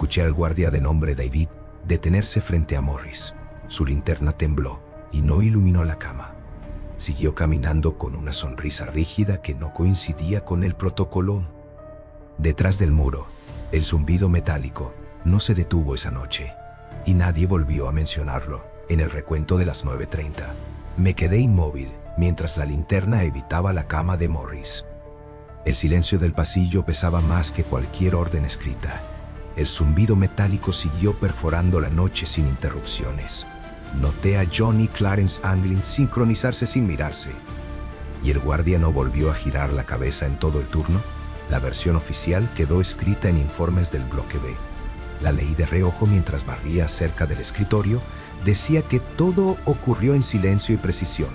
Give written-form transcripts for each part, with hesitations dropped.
Escuché al guardia de nombre David detenerse frente a Morris. Su linterna tembló y no iluminó la cama. Siguió caminando con una sonrisa rígida que no coincidía con el protocolo. Detrás del muro, el zumbido metálico no se detuvo esa noche, y nadie volvió a mencionarlo. En el recuento de las 9:30, me quedé inmóvil mientras la linterna evitaba la cama de Morris. El silencio del pasillo pesaba más que cualquier orden escrita. El zumbido metálico siguió perforando la noche sin interrupciones. Noté a John y Clarence Anglin sincronizarse sin mirarse. ¿Y el guardia no volvió a girar la cabeza en todo el turno? La versión oficial quedó escrita en informes del bloque B. La leí de reojo mientras barría cerca del escritorio. Decía que todo ocurrió en silencio y precisión.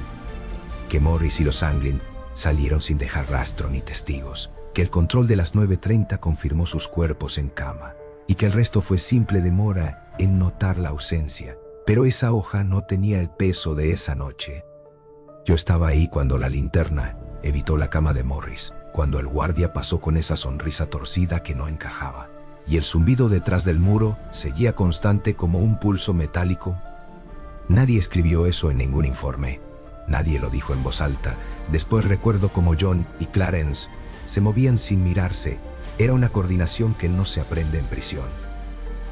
Que Morris y los Anglin salieron sin dejar rastro ni testigos. Que el control de las 9:30 confirmó sus cuerpos en cama. Y que el resto fue simple demora en notar la ausencia. Pero esa hoja no tenía el peso de esa noche. Yo estaba ahí cuando la linterna evitó la cama de Morris, cuando el guardia pasó con esa sonrisa torcida que no encajaba, y el zumbido detrás del muro seguía constante como un pulso metálico. Nadie escribió eso en ningún informe. Nadie lo dijo en voz alta. Después recuerdo cómo John y Clarence se movían sin mirarse. Era una coordinación que no se aprende en prisión.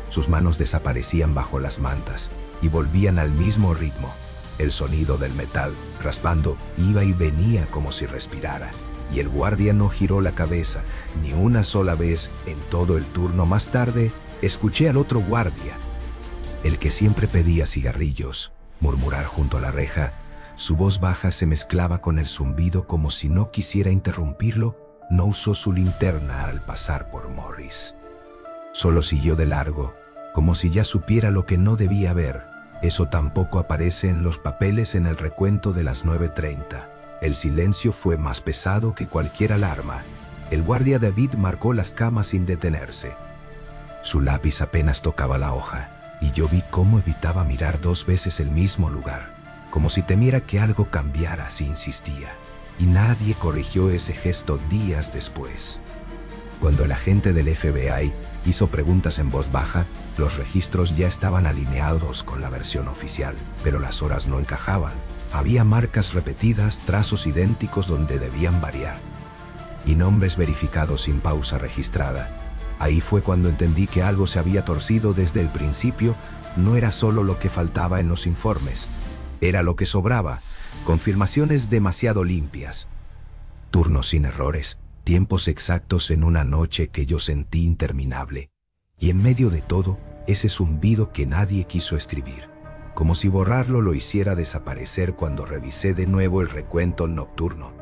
Sus manos desaparecían bajo las mantas y volvían al mismo ritmo. El sonido del metal, raspando, iba y venía como si respirara. Y el guardia no giró la cabeza ni una sola vez en todo el turno. Más tarde, escuché al otro guardia, el que siempre pedía cigarrillos, murmurar junto a la reja. Su voz baja se mezclaba con el zumbido como si no quisiera interrumpirlo. No usó su linterna al pasar por Morris. Solo siguió de largo, como si ya supiera lo que no debía ver. Eso tampoco aparece en los papeles en el recuento de las 9:30. El silencio fue más pesado que cualquier alarma. El guardia David marcó las camas sin detenerse. Su lápiz apenas tocaba la hoja, y yo vi cómo evitaba mirar 2 veces el mismo lugar, como si temiera que algo cambiara si insistía. Y nadie corrigió ese gesto días después. Cuando el agente del FBI hizo preguntas en voz baja, los registros ya estaban alineados con la versión oficial, pero las horas no encajaban. Había marcas repetidas, trazos idénticos donde debían variar, y nombres verificados sin pausa registrada. Ahí fue cuando entendí que algo se había torcido desde el principio. No era solo lo que faltaba en los informes, era lo que sobraba. Confirmaciones demasiado limpias, turnos sin errores, tiempos exactos en una noche que yo sentí interminable. Y en medio de todo, ese zumbido que nadie quiso escribir, como si borrarlo lo hiciera desaparecer. Cuando revisé de nuevo el recuento nocturno,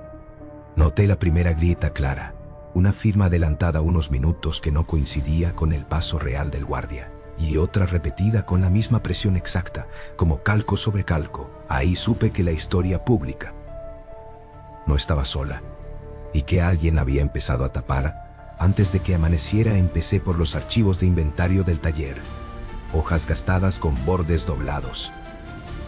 noté la primera grieta clara, una firma adelantada unos minutos que no coincidía con el paso real del guardia, y otra repetida con la misma presión exacta, como calco sobre calco. Ahí supe que la historia pública no estaba sola, y que alguien había empezado a tapar. Antes de que amaneciera empecé por los archivos de inventario del taller. Hojas gastadas con bordes doblados,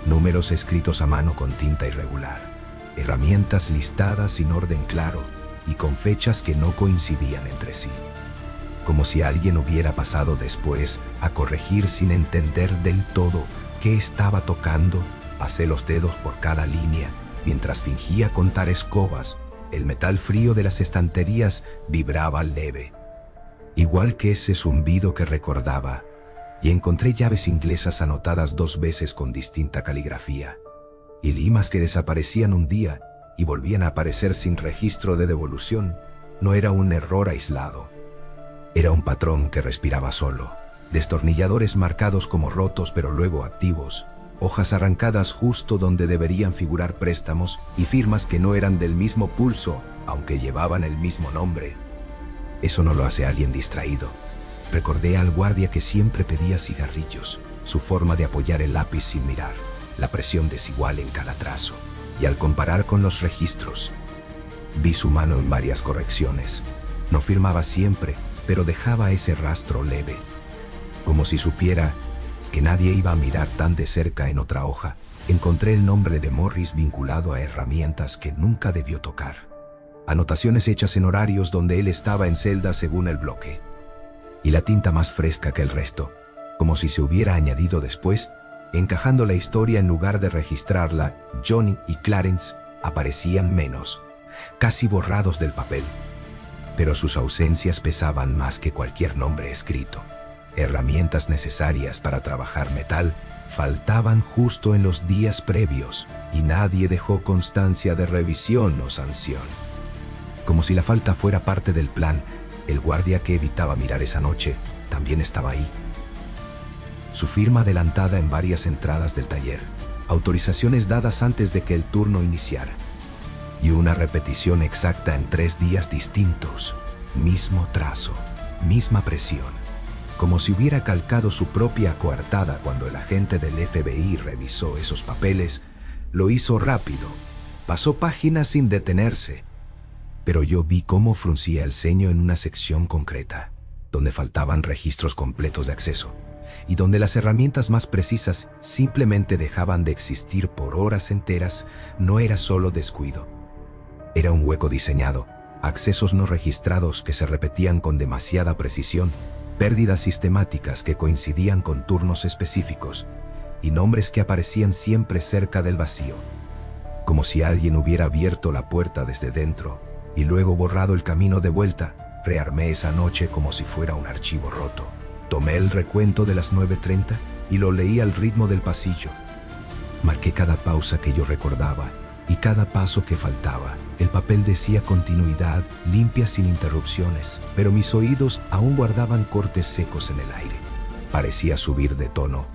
números escritos a mano con tinta irregular, herramientas listadas sin orden claro y con fechas que no coincidían entre sí. Como si alguien hubiera pasado después a corregir sin entender del todo qué estaba tocando. Pasé los dedos por cada línea mientras fingía contar escobas. El metal frío de las estanterías vibraba leve, igual que ese zumbido que recordaba, y encontré llaves inglesas anotadas 2 veces con distinta caligrafía, y limas que desaparecían un día y volvían a aparecer sin registro de devolución. No era un error aislado, era un patrón que respiraba solo. Destornilladores marcados como rotos pero luego activos, hojas arrancadas justo donde deberían figurar préstamos, y firmas que no eran del mismo pulso, aunque llevaban el mismo nombre. Eso no lo hace alguien distraído. Recordé al guardia que siempre pedía cigarrillos, su forma de apoyar el lápiz sin mirar, la presión desigual en cada trazo, y al comparar con los registros, vi su mano en varias correcciones. No firmaba siempre, pero dejaba ese rastro leve, como si supiera que nadie iba a mirar tan de cerca. En otra hoja, encontré el nombre de Morris vinculado a herramientas que nunca debió tocar. Anotaciones hechas en horarios donde él estaba en celda según el bloque. y la tinta más fresca que el resto, como si se hubiera añadido después, encajando la historia en lugar de registrarla. Johnny y Clarence aparecían menos, casi borrados del papel, pero sus ausencias pesaban más que cualquier nombre escrito. Herramientas necesarias para trabajar metal faltaban justo en los días previos y nadie dejó constancia de revisión o sanción. Como si la falta fuera parte del plan, el guardia que evitaba mirar esa noche también estaba ahí. Su firma adelantada en varias entradas del taller, autorizaciones dadas antes de que el turno iniciara, y una repetición exacta en 3 días distintos. Mismo trazo, misma presión, como si hubiera calcado su propia coartada cuando el agente del FBI revisó esos papeles. Lo hizo rápido, pasó páginas sin detenerse, pero yo vi cómo fruncía el ceño en una sección concreta, donde faltaban registros completos de acceso, y donde las herramientas más precisas simplemente dejaban de existir por horas enteras. No era solo descuido. Era un hueco diseñado, accesos no registrados que se repetían con demasiada precisión, pérdidas sistemáticas que coincidían con turnos específicos, y nombres que aparecían siempre cerca del vacío, como si alguien hubiera abierto la puerta desde dentro y luego borrado el camino de vuelta. Rearmé esa noche como si fuera un archivo roto. Tomé el recuento de las 9:30 y lo leí al ritmo del pasillo. Marqué cada pausa que yo recordaba y cada paso que faltaba. El papel decía continuidad, limpia sin interrupciones, pero mis oídos aún guardaban cortes secos en el aire. Parecía subir de tono.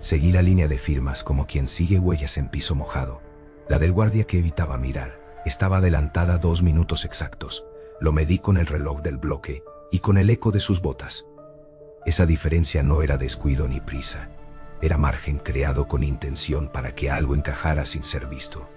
Seguí la línea de firmas como quien sigue huellas en piso mojado. La del guardia que evitaba mirar estaba adelantada 2 minutos exactos. Lo medí con el reloj del bloque y con el eco de sus botas. Esa diferencia no era descuido ni prisa. Era margen creado con intención para que algo encajara sin ser visto.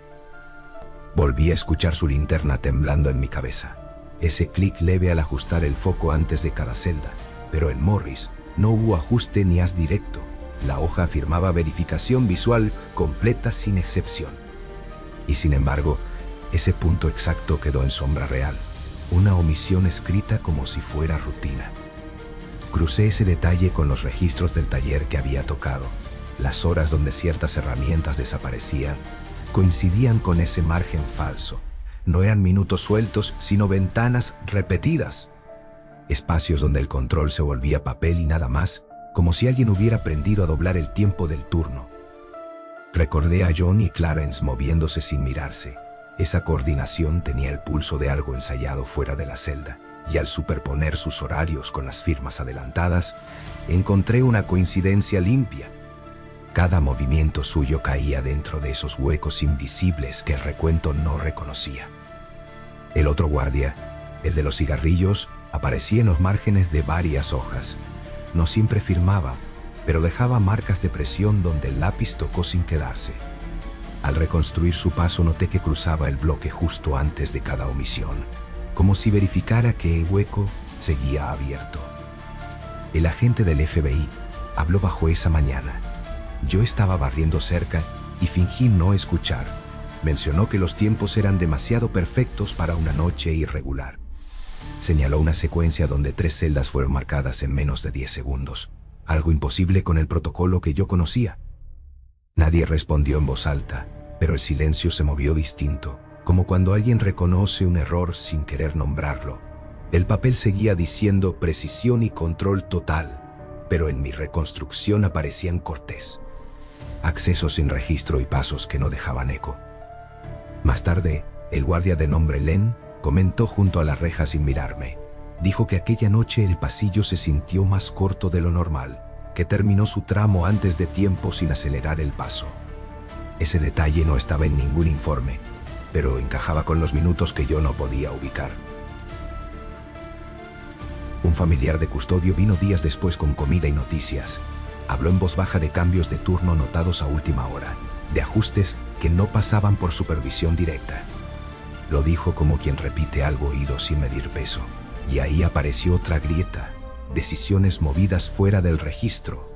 Volví a escuchar su linterna temblando en mi cabeza. Ese clic leve al ajustar el foco antes de cada celda. Pero en Morris no hubo ajuste ni haz directo. La hoja afirmaba verificación visual completa sin excepción. Y sin embargo, ese punto exacto quedó en sombra real. Una omisión escrita como si fuera rutina. Crucé ese detalle con los registros del taller que había tocado. Las horas donde ciertas herramientas desaparecían coincidían con ese margen falso. No eran minutos sueltos, sino ventanas repetidas. Espacios donde el control se volvía papel y nada más, como si alguien hubiera aprendido a doblar el tiempo del turno. Recordé a John y Clarence moviéndose sin mirarse. Esa coordinación tenía el pulso de algo ensayado fuera de la celda, y al superponer sus horarios con las firmas adelantadas, encontré una coincidencia limpia. Cada movimiento suyo caía dentro de esos huecos invisibles que el recuento no reconocía. El otro guardia, el de los cigarrillos, aparecía en los márgenes de varias hojas. No siempre firmaba, pero dejaba marcas de presión donde el lápiz tocó sin quedarse. Al reconstruir su paso noté que cruzaba el bloque justo antes de cada omisión, como si verificara que el hueco seguía abierto. El agente del FBI habló bajo esa mañana. Yo estaba barriendo cerca y fingí no escuchar. Mencionó que los tiempos eran demasiado perfectos para una noche irregular. Señaló una secuencia donde 3 celdas fueron marcadas en menos de 10 segundos, algo imposible con el protocolo que yo conocía. Nadie respondió en voz alta, pero el silencio se movió distinto, como cuando alguien reconoce un error sin querer nombrarlo. El papel seguía diciendo precisión y control total, pero en mi reconstrucción aparecían cortes, accesos sin registro y pasos que no dejaban eco. Más tarde, el guardia de nombre Len comentó junto a la reja sin mirarme. Dijo que aquella noche el pasillo se sintió más corto de lo normal, que terminó su tramo antes de tiempo sin acelerar el paso. Ese detalle no estaba en ningún informe, pero encajaba con los minutos que yo no podía ubicar. Un familiar de custodio vino días después con comida y noticias. Habló en voz baja de cambios de turno notados a última hora, de ajustes que no pasaban por supervisión directa. Lo dijo como quien repite algo oído sin medir peso, y ahí apareció otra grieta, decisiones movidas fuera del registro.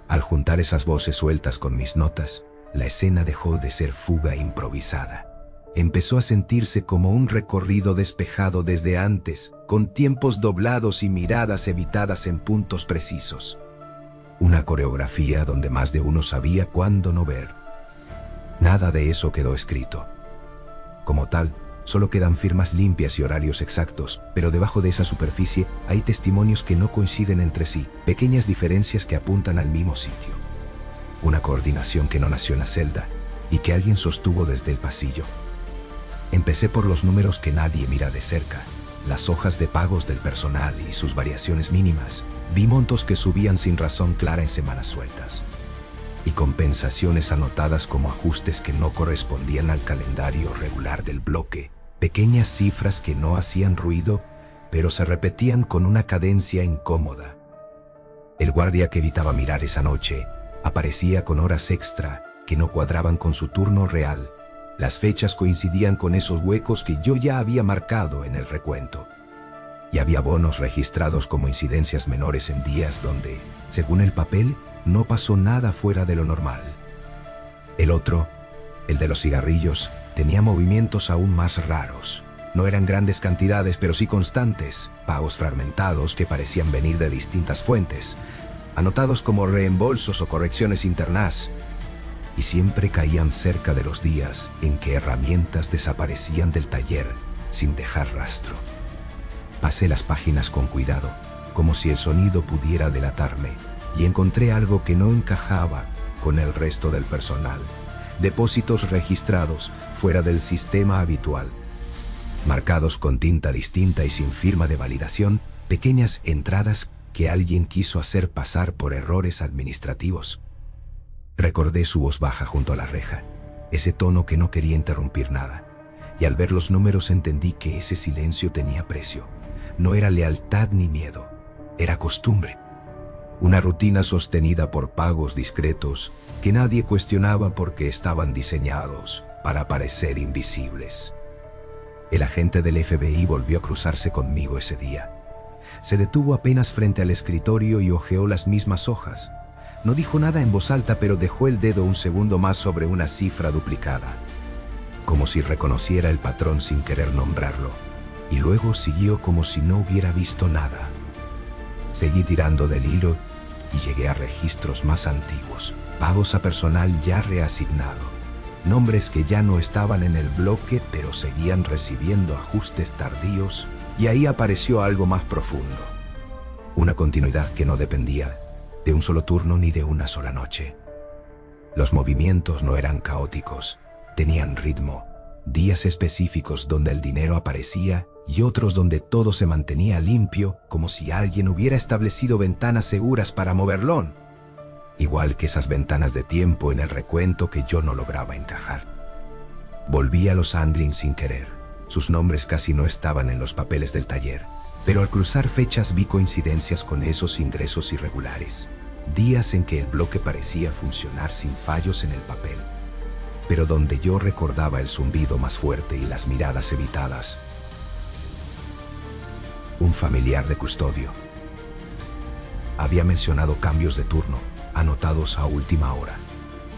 Al juntar esas voces sueltas con mis notas, la escena dejó de ser fuga improvisada. empezó a sentirse como un recorrido despejado desde antes, con tiempos doblados y miradas evitadas en puntos precisos. Una coreografía donde más de uno sabía cuándo no ver. Nada de eso quedó escrito. Como tal, solo quedan firmas limpias y horarios exactos, pero debajo de esa superficie hay testimonios que no coinciden entre sí, pequeñas diferencias que apuntan al mismo sitio. Una coordinación que no nació en la celda y que alguien sostuvo desde el pasillo. Empecé por los números que nadie mira de cerca, las hojas de pagos del personal y sus variaciones mínimas. Vi montos que subían sin razón clara en semanas sueltas. Y compensaciones anotadas como ajustes que no correspondían al calendario regular del bloque. Pequeñas cifras que no hacían ruido, pero se repetían con una cadencia incómoda. El guardia que evitaba mirar esa noche aparecía con horas extra que no cuadraban con su turno real. Las fechas coincidían con esos huecos que yo ya había marcado en el recuento. Y había bonos registrados como incidencias menores en días donde, según el papel, no pasó nada fuera de lo normal. El otro, el de los cigarrillos, tenía movimientos aún más raros. No eran grandes cantidades, pero sí constantes, pagos fragmentados que parecían venir de distintas fuentes, anotados como reembolsos o correcciones internas, y siempre caían cerca de los días en que herramientas desaparecían del taller sin dejar rastro. Pasé las páginas con cuidado, como si el sonido pudiera delatarme, y encontré algo que no encajaba con el resto del personal. Depósitos registrados fuera del sistema habitual, marcados con tinta distinta y sin firma de validación, pequeñas entradas que alguien quiso hacer pasar por errores administrativos. Recordé su voz baja junto a la reja, ese tono que no quería interrumpir nada, y al ver los números entendí que ese silencio tenía precio. No era lealtad ni miedo, era costumbre. Una rutina sostenida por pagos discretos que nadie cuestionaba porque estaban diseñados para parecer invisibles. El agente del FBI volvió a cruzarse conmigo ese día. Se detuvo apenas frente al escritorio y hojeó las mismas hojas. No dijo nada en voz alta, pero dejó el dedo un segundo más sobre una cifra duplicada, como si reconociera el patrón sin querer nombrarlo, y luego siguió como si no hubiera visto nada. Seguí tirando del hilo y llegué a registros más antiguos, pagos a personal ya reasignado, nombres que ya no estaban en el bloque pero seguían recibiendo ajustes tardíos, y ahí apareció algo más profundo. Una continuidad que no dependía de un solo turno ni de una sola noche. Los movimientos no eran caóticos, tenían ritmo, días específicos donde el dinero aparecía y otros donde todo se mantenía limpio, como si alguien hubiera establecido ventanas seguras para moverlo, igual que esas ventanas de tiempo en el recuento que yo no lograba encajar. Volví a los handlings sin querer. Sus nombres casi no estaban en los papeles del taller, pero al cruzar fechas vi coincidencias con esos ingresos irregulares, días en que el bloque parecía funcionar sin fallos en el papel, pero donde yo recordaba el zumbido más fuerte y las miradas evitadas. Un familiar de custodio había mencionado cambios de turno, anotados a última hora,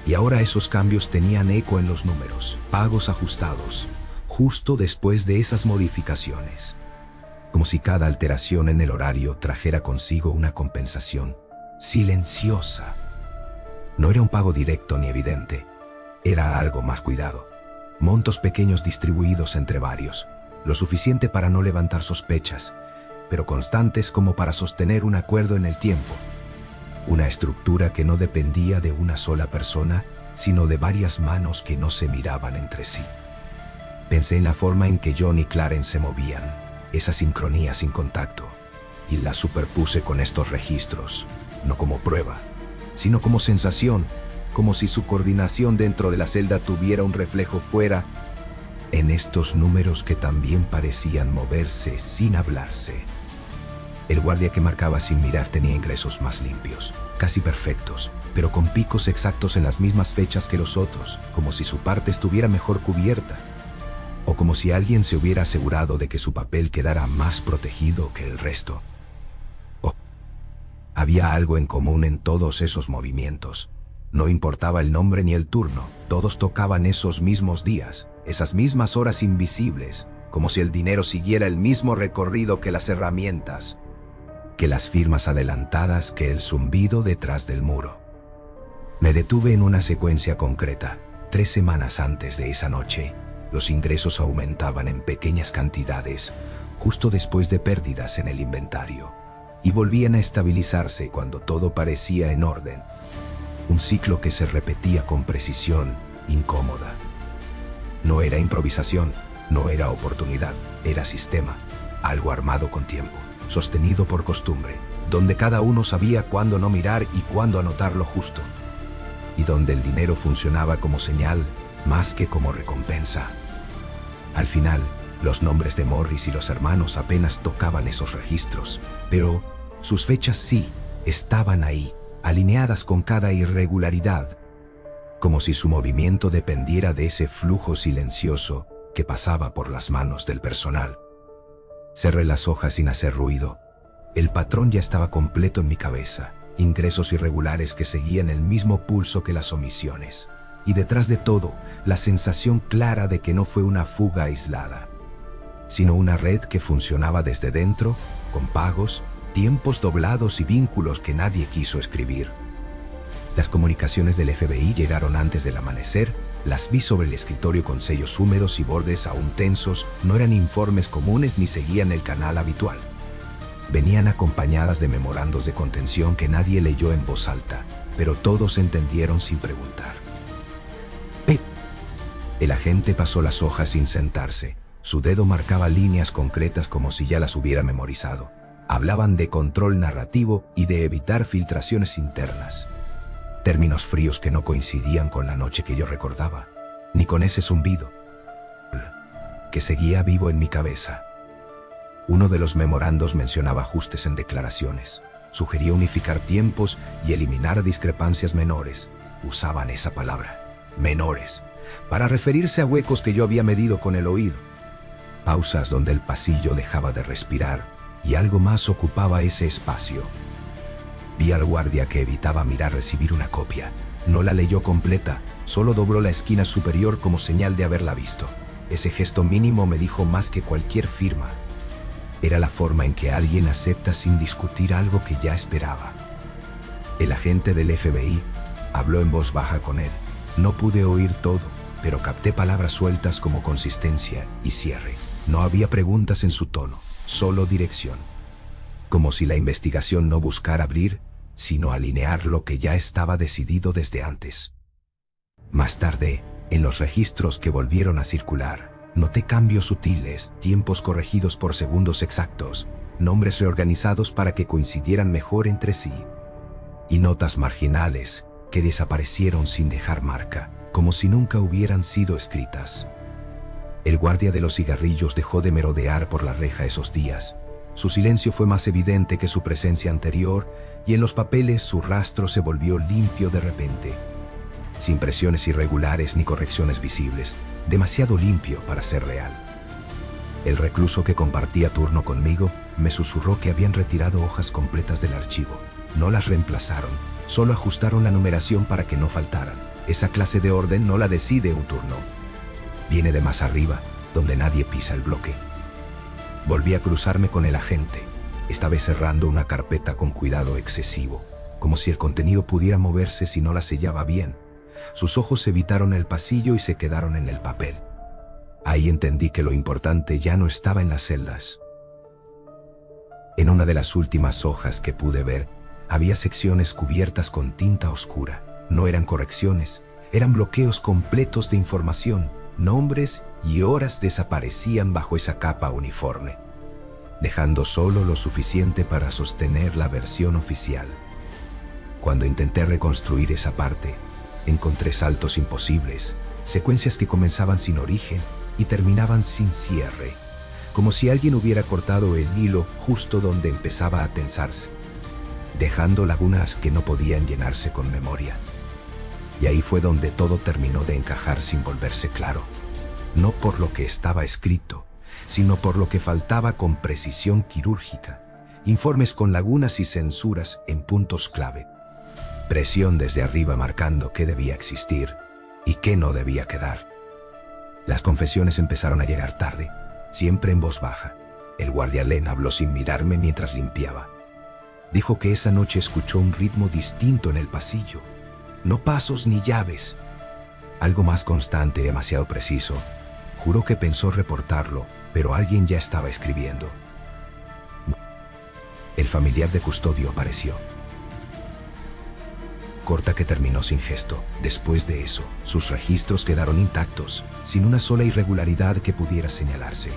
y ahora esos cambios tenían eco en los números, pagos ajustados, justo después de esas modificaciones, como si cada alteración en el horario trajera consigo una compensación silenciosa. No era un pago directo ni evidente, era algo más cuidado, montos pequeños distribuidos entre varios, lo suficiente para no levantar sospechas, pero constantes como para sostener un acuerdo en el tiempo. Una estructura que no dependía de una sola persona, sino de varias manos que no se miraban entre sí. Pensé en la forma en que John y Clarence se movían, esa sincronía sin contacto, y la superpuse con estos registros, no como prueba, sino como sensación, como si su coordinación dentro de la celda tuviera un reflejo fuera, en estos números que también parecían moverse sin hablarse. El guardia que marcaba sin mirar tenía ingresos más limpios, casi perfectos, pero con picos exactos en las mismas fechas que los otros, como si su parte estuviera mejor cubierta, o como si alguien se hubiera asegurado de que su papel quedara más protegido que el resto. Había algo en común en todos esos movimientos. No importaba el nombre ni el turno, todos tocaban esos mismos días, esas mismas horas invisibles, como si el dinero siguiera el mismo recorrido que las herramientas, que las firmas adelantadas, que el zumbido detrás del muro. Me detuve en una secuencia concreta. 3 semanas antes de esa noche, los ingresos aumentaban en pequeñas cantidades, justo después de pérdidas en el inventario, y volvían a estabilizarse cuando todo parecía en orden. Un ciclo que se repetía con precisión incómoda. No era improvisación, no era oportunidad, era sistema, algo armado con tiempo, sostenido por costumbre, donde cada uno sabía cuándo no mirar y cuándo anotar lo justo, y donde el dinero funcionaba como señal más que como recompensa. Al final, los nombres de Morris y los hermanos apenas tocaban esos registros, pero sus fechas sí estaban ahí, alineadas con cada irregularidad, como si su movimiento dependiera de ese flujo silencioso que pasaba por las manos del personal. Cerré las hojas sin hacer ruido. El patrón ya estaba completo en mi cabeza, ingresos irregulares que seguían el mismo pulso que las omisiones, y detrás de todo, la sensación clara de que no fue una fuga aislada, sino una red que funcionaba desde dentro, con pagos, tiempos doblados y vínculos que nadie quiso escribir. Las comunicaciones del FBI llegaron antes del amanecer, las vi sobre el escritorio con sellos húmedos y bordes aún tensos, no eran informes comunes ni seguían el canal habitual. Venían acompañadas de memorandos de contención que nadie leyó en voz alta, pero todos entendieron sin preguntar. El agente pasó las hojas sin sentarse, su dedo marcaba líneas concretas como si ya las hubiera memorizado. Hablaban de control narrativo y de evitar filtraciones internas. Términos fríos que no coincidían con la noche que yo recordaba, ni con ese zumbido que seguía vivo en mi cabeza. Uno de los memorandos mencionaba ajustes en declaraciones, sugería unificar tiempos y eliminar discrepancias menores. Usaban esa palabra, menores, para referirse a huecos que yo había medido con el oído. Pausas donde el pasillo dejaba de respirar y algo más ocupaba ese espacio. Vi al guardia que evitaba mirar recibir una copia. No la leyó completa, solo dobló la esquina superior como señal de haberla visto. Ese gesto mínimo me dijo más que cualquier firma. Era la forma en que alguien acepta sin discutir algo que ya esperaba. El agente del FBI habló en voz baja con él. No pude oír todo, pero capté palabras sueltas como consistencia y cierre. No había preguntas en su tono, solo dirección. Como si la investigación no buscara abrir, sino alinear lo que ya estaba decidido desde antes. Más tarde, en los registros que volvieron a circular, noté cambios sutiles, tiempos corregidos por segundos exactos, nombres reorganizados para que coincidieran mejor entre sí, y notas marginales que desaparecieron sin dejar marca, como si nunca hubieran sido escritas. El guardia de los cigarrillos dejó de merodear por la reja esos días. Su silencio fue más evidente que su presencia anterior, y en los papeles su rastro se volvió limpio de repente. Sin presiones irregulares ni correcciones visibles, demasiado limpio para ser real. El recluso que compartía turno conmigo me susurró que habían retirado hojas completas del archivo. No las reemplazaron, solo ajustaron la numeración para que no faltaran. Esa clase de orden no la decide un turno. Viene de más arriba, donde nadie pisa el bloque. Volví a cruzarme con el agente, esta vez cerrando una carpeta con cuidado excesivo, como si el contenido pudiera moverse si no la sellaba bien. Sus ojos evitaron el pasillo y se quedaron en el papel. Ahí entendí que lo importante ya no estaba en las celdas. En una de las últimas hojas que pude ver, había secciones cubiertas con tinta oscura. No eran correcciones, eran bloqueos completos de información. Nombres y horas desaparecían bajo esa capa uniforme, dejando solo lo suficiente para sostener la versión oficial. Cuando intenté reconstruir esa parte, encontré saltos imposibles, secuencias que comenzaban sin origen y terminaban sin cierre, como si alguien hubiera cortado el hilo justo donde empezaba a tensarse, dejando lagunas que no podían llenarse con memoria. Y ahí fue donde todo terminó de encajar sin volverse claro, no por lo que estaba escrito, sino por lo que faltaba con precisión quirúrgica, informes con lagunas y censuras en puntos clave. Presión desde arriba marcando qué debía existir y qué no debía quedar. Las confesiones empezaron a llegar tarde, siempre en voz baja. El guardia Len habló sin mirarme mientras limpiaba. Dijo que esa noche escuchó un ritmo distinto en el pasillo. No pasos ni llaves. Algo más constante y demasiado preciso. Juró que pensó reportarlo, pero alguien ya estaba escribiendo. El familiar de custodio apareció. Corta que terminó sin gesto. Después de eso, sus registros quedaron intactos, sin una sola irregularidad que pudiera señalarse.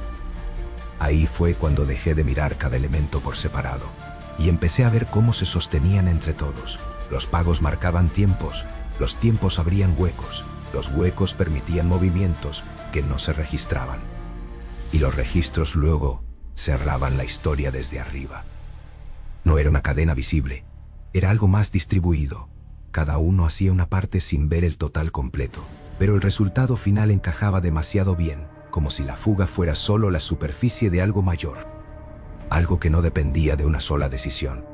Ahí fue cuando dejé de mirar cada elemento por separado, y empecé a ver cómo se sostenían entre todos. Los pagos marcaban tiempos, los tiempos abrían huecos, los huecos permitían movimientos que no se registraban. Y los registros luego cerraban la historia desde arriba. No era una cadena visible, era algo más distribuido. Cada uno hacía una parte sin ver el total completo, pero el resultado final encajaba demasiado bien, como si la fuga fuera solo la superficie de algo mayor. Algo que no dependía de una sola decisión.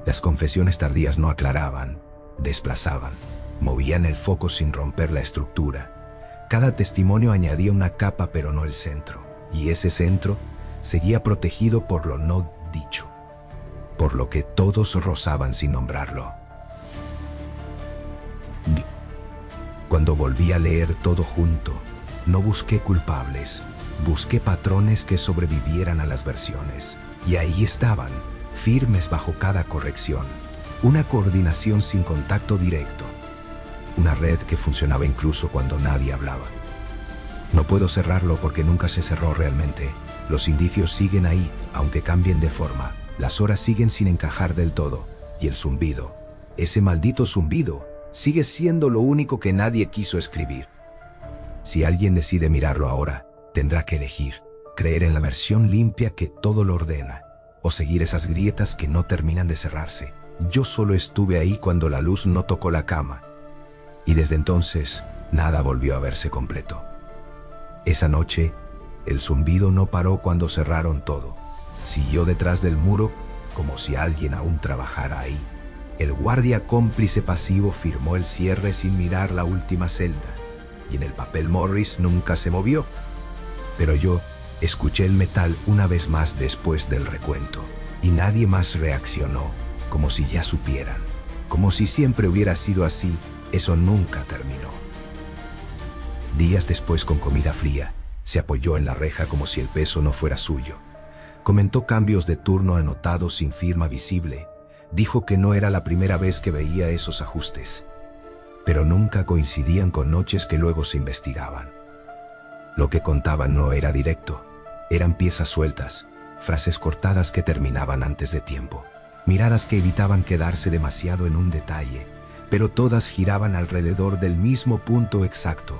Las confesiones tardías no aclaraban, desplazaban, movían el foco sin romper la estructura. Cada testimonio añadía una capa pero no el centro, y ese centro seguía protegido por lo no dicho, por lo que todos rozaban sin nombrarlo. Cuando volví a leer todo junto, no busqué culpables, busqué patrones que sobrevivieran a las versiones. Y ahí estaban, firmes bajo cada corrección. Una coordinación sin contacto directo. Una red que funcionaba incluso cuando nadie hablaba. No puedo cerrarlo porque nunca se cerró realmente. Los indicios siguen ahí, aunque cambien de forma. Las horas siguen sin encajar del todo. Y el zumbido, ese maldito zumbido, sigue siendo lo único que nadie quiso escribir. Si alguien decide mirarlo ahora, tendrá que elegir, creer en la versión limpia que todo lo ordena, o seguir esas grietas que no terminan de cerrarse. Yo solo estuve ahí cuando la luz no tocó la cama, y desde entonces nada volvió a verse completo. Esa noche, el zumbido no paró cuando cerraron todo. Siguió detrás del muro como si alguien aún trabajara ahí. El guardia cómplice pasivo firmó el cierre sin mirar la última celda, y en el papel Morris nunca se movió. Pero yo escuché el metal una vez más después del recuento, y nadie más reaccionó, como si ya supieran, como si siempre hubiera sido así. Eso nunca terminó. Días después, con comida fría, se apoyó en la reja como si el peso no fuera suyo. Comentó cambios de turno anotados sin firma visible. Dijo que no era la primera vez que veía esos ajustes, pero nunca coincidían con noches que luego se investigaban. Lo que contaban no era directo, eran piezas sueltas, frases cortadas que terminaban antes de tiempo, miradas que evitaban quedarse demasiado en un detalle, pero todas giraban alrededor del mismo punto exacto,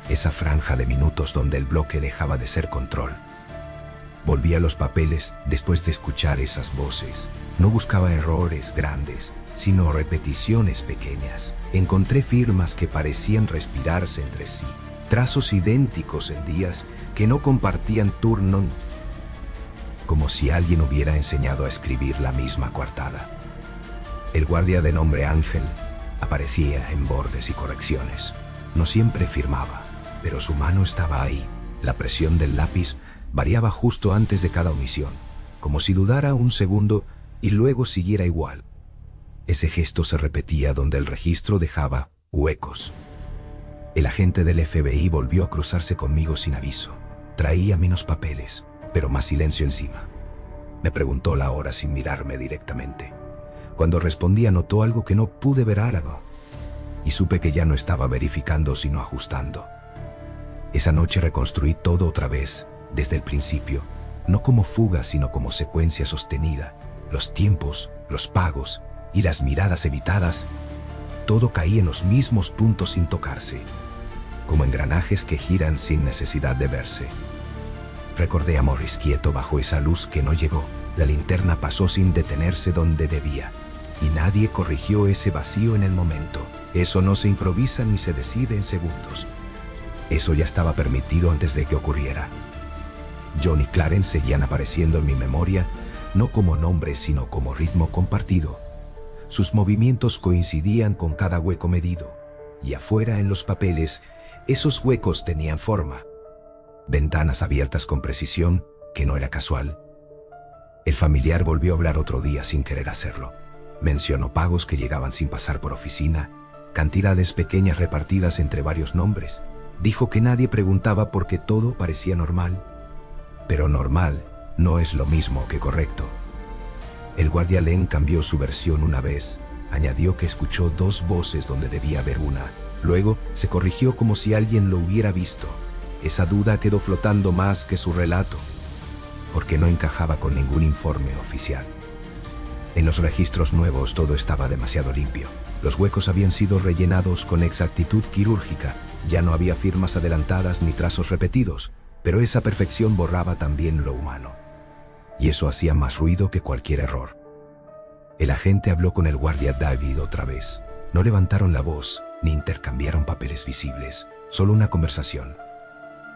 esa franja de minutos donde el bloque dejaba de ser control. Volví a los papeles después de escuchar esas voces. No buscaba errores grandes, sino repeticiones pequeñas. Encontré firmas que parecían respirarse entre sí, trazos idénticos en días que no compartían turno, como si alguien hubiera enseñado a escribir la misma coartada. El guardia de nombre Ángel aparecía en bordes y correcciones. No siempre firmaba, pero su mano estaba ahí. La presión del lápiz variaba justo antes de cada omisión, como si dudara un segundo y luego siguiera igual. Ese gesto se repetía donde el registro dejaba huecos. El agente del FBI volvió a cruzarse conmigo sin aviso. Traía menos papeles, pero más silencio encima. Me preguntó la hora sin mirarme directamente. Cuando respondía notó algo que no pude ver árabe, y supe que ya no estaba verificando sino ajustando. Esa noche reconstruí todo otra vez, desde el principio, no como fuga sino como secuencia sostenida. Los tiempos, los pagos y las miradas evitadas, todo caía en los mismos puntos sin tocarse, como engranajes que giran sin necesidad de verse. Recordé a Morris quieto bajo esa luz que no llegó. La linterna pasó sin detenerse donde debía, y nadie corrigió ese vacío en el momento. Eso no se improvisa ni se decide en segundos. Eso ya estaba permitido antes de que ocurriera. John y Clarence seguían apareciendo en mi memoria, no como nombres sino como ritmo compartido. Sus movimientos coincidían con cada hueco medido, y afuera en los papeles, esos huecos tenían forma. Ventanas abiertas con precisión, que no era casual. El familiar volvió a hablar otro día sin querer hacerlo. Mencionó pagos que llegaban sin pasar por oficina, cantidades pequeñas repartidas entre varios nombres. Dijo que nadie preguntaba porque todo parecía normal. Pero normal no es lo mismo que correcto. El guardia Len cambió su versión una vez, añadió que escuchó dos voces donde debía haber una. Luego se corrigió como si alguien lo hubiera visto. Esa duda quedó flotando más que su relato, porque no encajaba con ningún informe oficial. En los registros nuevos todo estaba demasiado limpio. Los huecos habían sido rellenados con exactitud quirúrgica. Ya no había firmas adelantadas ni trazos repetidos, pero esa perfección borraba también lo humano. Y eso hacía más ruido que cualquier error. El agente habló con el guardia David otra vez. No levantaron la voz, ni intercambiaron papeles visibles, solo una conversación.